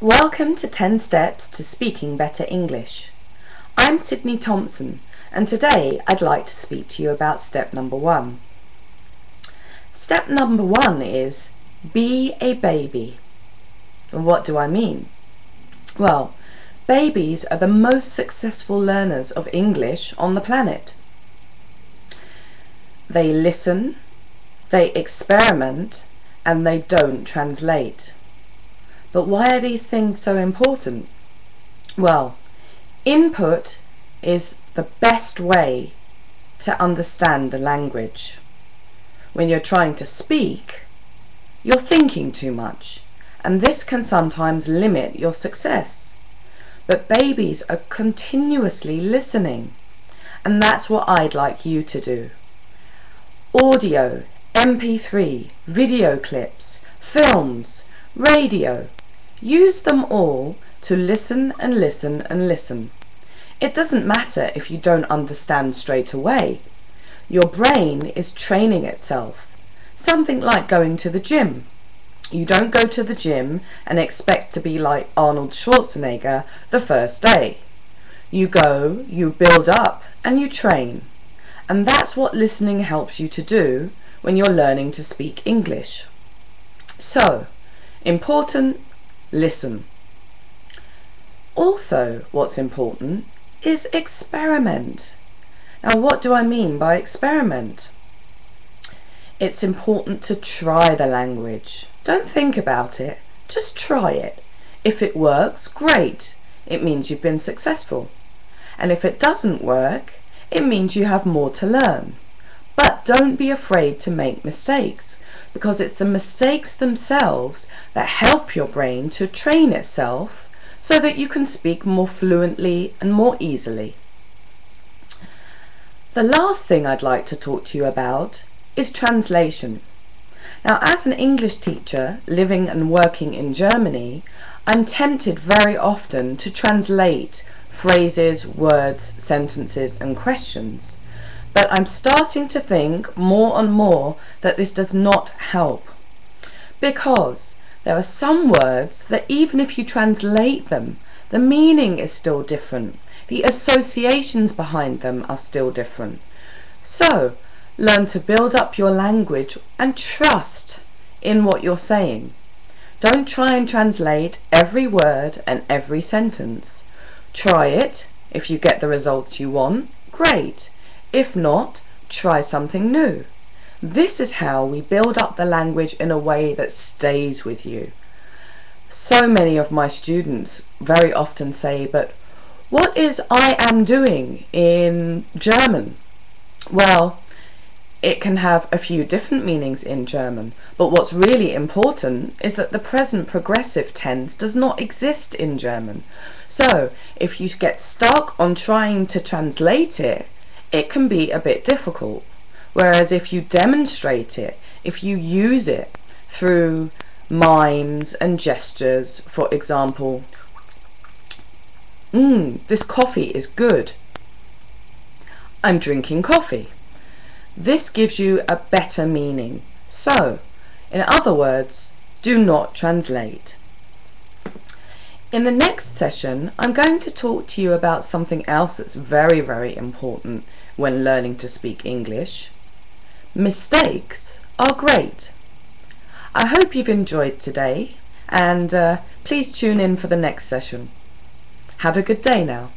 Welcome to 10 Steps to Speaking Better English. I'm Sydney Thompson, and today I'd like to speak to you about step number 1. Step number 1 is be a baby. What do I mean? Well, babies are the most successful learners of English on the planet. They listen, they experiment, and they don't translate. But why are these things so important? Well, input is the best way to understand the language. When you're trying to speak, you're thinking too much, and this can sometimes limit your success. But babies are continuously listening, and that's what I'd like you to do. Audio, MP3, video clips, films, radio. Use them all to listen and listen and listen. It doesn't matter if you don't understand straight away. Your brain is training itself. Something like going to the gym. You don't go to the gym and expect to be like Arnold Schwarzenegger the first day. You go, you build up, and you train. And that's what listening helps you to do when you're learning to speak English. So, important, listen. Also, what's important is experiment. Now, what do I mean by experiment? It's important to try the language. Don't think about it, just try it. If it works, great. It means you've been successful. And if it doesn't work, it means you have more to learn. But don't be afraid to make mistakes, because it's the mistakes themselves that help your brain to train itself so that you can speak more fluently and more easily. The last thing I'd like to talk to you about is translation. Now, as an English teacher living and working in Germany, I'm tempted very often to translate phrases, words, sentences and questions. But I'm starting to think more and more that this does not help, because there are some words that even if you translate them, the meaning is still different. The associations behind them are still different. So, learn to build up your language and trust in what you're saying. Don't try and translate every word and every sentence. Try it. If you get the results you want, great. If not, try something new. This is how we build up the language in a way that stays with you. So many of my students very often say, but what is I am doing in German? Well, it can have a few different meanings in German, but what's really important is that the present progressive tense does not exist in German. So, if you get stuck on trying to translate it, it can be a bit difficult. Whereas if you demonstrate it, if you use it through mimes and gestures, for example, this coffee is good. I'm drinking coffee. This gives you a better meaning. So, in other words, do not translate. In the next session, I'm going to talk to you about something else that's very, very important when learning to speak English. Mistakes are great. I hope you've enjoyed today, and please tune in for the next session. Have a good day now.